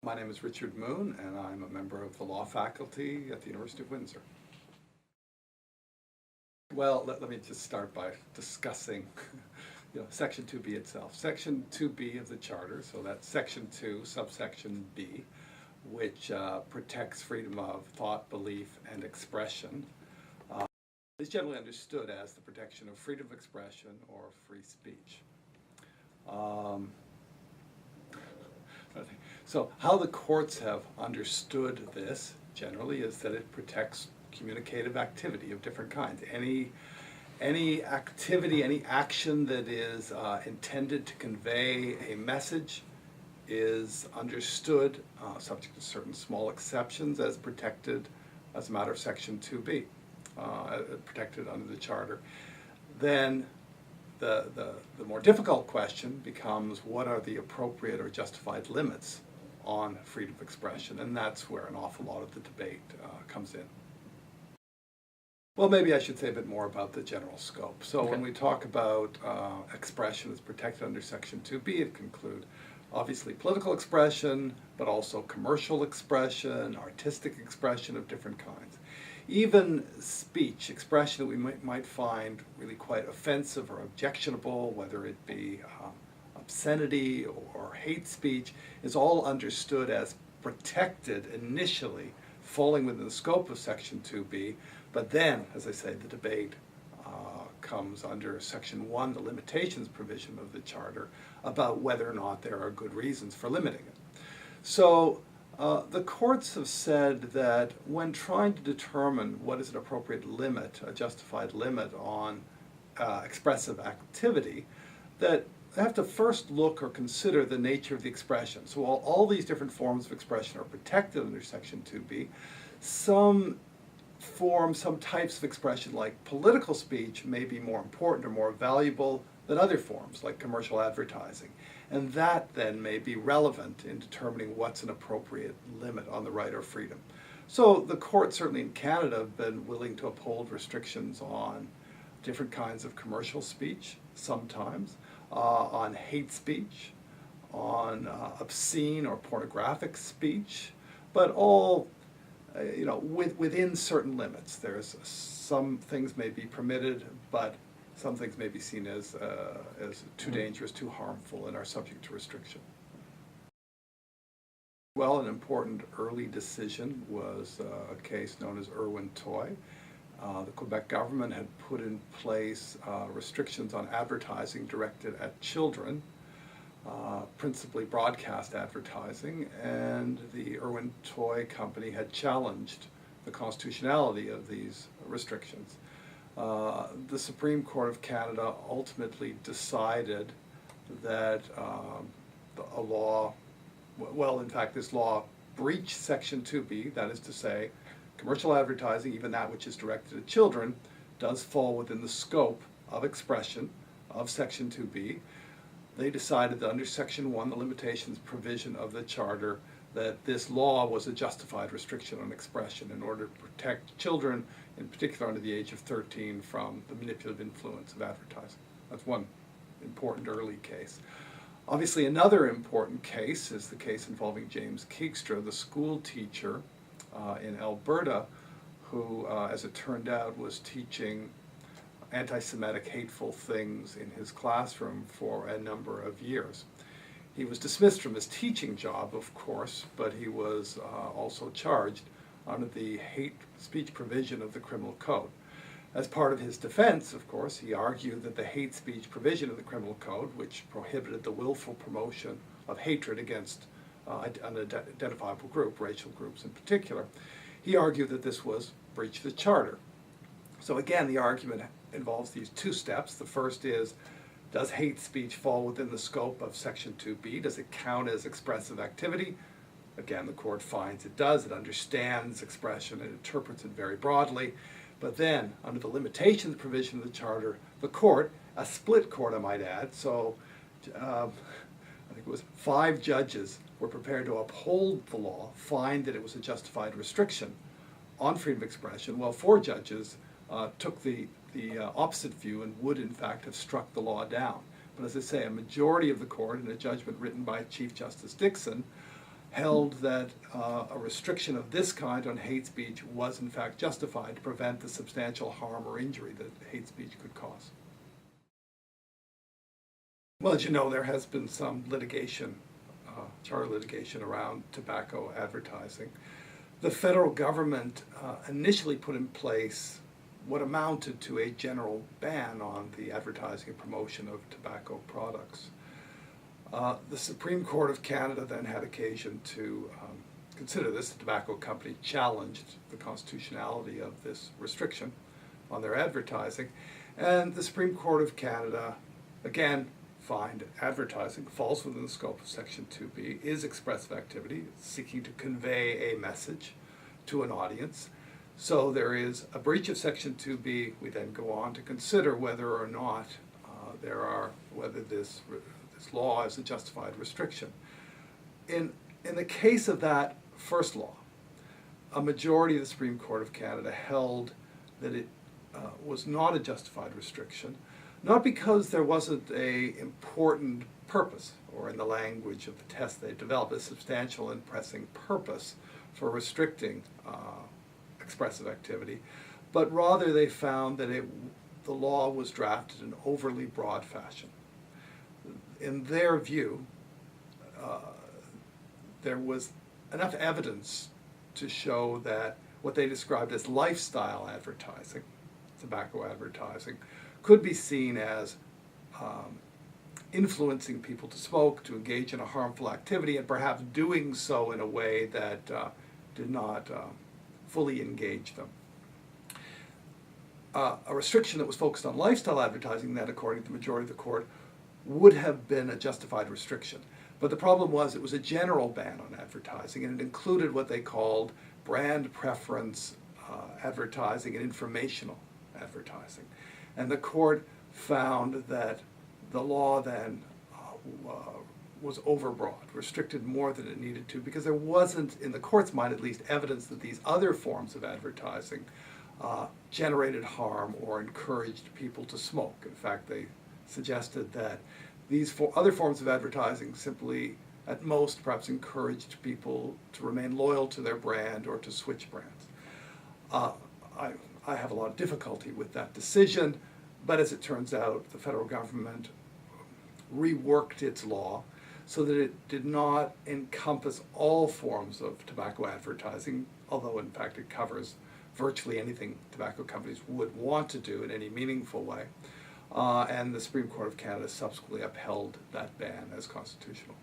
My name is Richard Moon, and I'm a member of the law faculty at the University of Windsor. Well, let me just start by discussing Section 2B itself. Section 2B of the Charter, so that's Section 2, subsection B, which protects freedom of thought, belief, and expression, is generally understood as the protection of freedom of expression or free speech. So how the courts have understood this generally is that it protects communicative activity of different kinds. Any activity, any action that is intended to convey a message is understood, subject to certain small exceptions, as protected as a matter of Section 2B, protected under the Charter. Then the more difficult question becomes, what are the appropriate or justified limits on freedom of expression? And that's where an awful lot of the debate comes in. Well, maybe I should say a bit more about the general scope. So when we talk about expression as protected under Section 2B, it can include obviously political expression, but also commercial expression, artistic expression of different kinds. Even speech, expression that we might find really quite offensive or objectionable, whether it be obscenity or hate speech, is all understood as protected initially, falling within the scope of Section 2B. But then, as I say, the debate comes under Section 1, the limitations provision of the Charter, about whether or not there are good reasons for limiting it. So the courts have said that when trying to determine what is an appropriate limit, a justified limit on expressive activity, that they have to first look or consider the nature of the expression. So while all these different forms of expression are protected under Section 2B, some types of expression like political speech may be more important or more valuable than other forms like commercial advertising. And that then may be relevant in determining what's an appropriate limit on the right or freedom. So the courts, certainly in Canada, have been willing to uphold restrictions on different kinds of commercial speech, sometimes, on hate speech, on obscene or pornographic speech, but all within certain limits. There's some things may be permitted, but some things may be seen as too dangerous, too harmful, and are subject to restriction. Well, an important early decision was a case known as Irwin-Toy. The Quebec government had put in place restrictions on advertising directed at children, principally broadcast advertising, and the Irwin-Toy company had challenged the constitutionality of these restrictions. The Supreme Court of Canada ultimately decided that a law, well, in fact, this law breached Section 2B, that is to say, commercial advertising, even that which is directed at children, does fall within the scope of expression of Section 2B. They decided that under Section 1, the limitations provision of the Charter, that this law was a justified restriction on expression in order to protect children, in particular under the age of 13, from the manipulative influence of advertising. That's one important early case. Obviously, another important case is the case involving James Keegstra, the school teacher in Alberta, who, as it turned out, was teaching anti-Semitic hateful things in his classroom for a number of years. He was dismissed from his teaching job, of course, but he was also charged under the hate speech provision of the Criminal Code. As part of his defense, of course, he argued that the hate speech provision of the Criminal Code, which prohibited the willful promotion of hatred against an identifiable group, racial groups in particular, he argued that this was breach of the Charter. So again, the argument involves these two steps. The first is, does hate speech fall within the scope of Section 2B? Does it count as expressive activity? Again, the court finds it does. It understands expression. It interprets it very broadly. But then, under the limitations provision of the Charter, the court, a split court I might add, so I think it was 5 judges were prepared to uphold the law, find that it was a justified restriction on freedom of expression, while 4 judges took the opposite view and would in fact have struck the law down. But as I say, a majority of the court, in a judgment written by Chief Justice Dixon, held that a restriction of this kind on hate speech was in fact justified to prevent the substantial harm or injury that hate speech could cause. Well, as you know, there has been some litigation, charter litigation around tobacco advertising. The federal government initially put in place what amounted to a general ban on the advertising and promotion of tobacco products. The Supreme Court of Canada then had occasion to consider this. The tobacco company challenged the constitutionality of this restriction on their advertising, and the Supreme Court of Canada again find advertising falls within the scope of Section 2B, is expressive activity, seeking to convey a message to an audience. So there is a breach of Section 2B. We then go on to consider whether or not whether this law is a justified restriction. In the case of that first law, a majority of the Supreme Court of Canada held that it was not a justified restriction, not because there wasn't an important purpose, or in the language of the test they developed, a substantial and pressing purpose for restricting expressive activity, but rather they found that the law was drafted in overly broad fashion. In their view, there was enough evidence to show that what they described as lifestyle advertising, tobacco advertising, could be seen as influencing people to smoke, to engage in a harmful activity, and perhaps doing so in a way that did not fully engage them. A restriction that was focused on lifestyle advertising, then, according to the majority of the court, would have been a justified restriction. But the problem was it was a general ban on advertising, and it included what they called brand preference advertising and informational advertising. And the court found that the law then was overbroad, restricted more than it needed to, because there wasn't, in the court's mind at least, evidence that these other forms of advertising generated harm or encouraged people to smoke. In fact, they suggested that these other forms of advertising simply, at most, perhaps encouraged people to remain loyal to their brand or to switch brands. I have a lot of difficulty with that decision, but as it turns out, the federal government reworked its law so that it did not encompass all forms of tobacco advertising, although in fact it covers virtually anything tobacco companies would want to do in any meaningful way. And the Supreme Court of Canada subsequently upheld that ban as constitutional.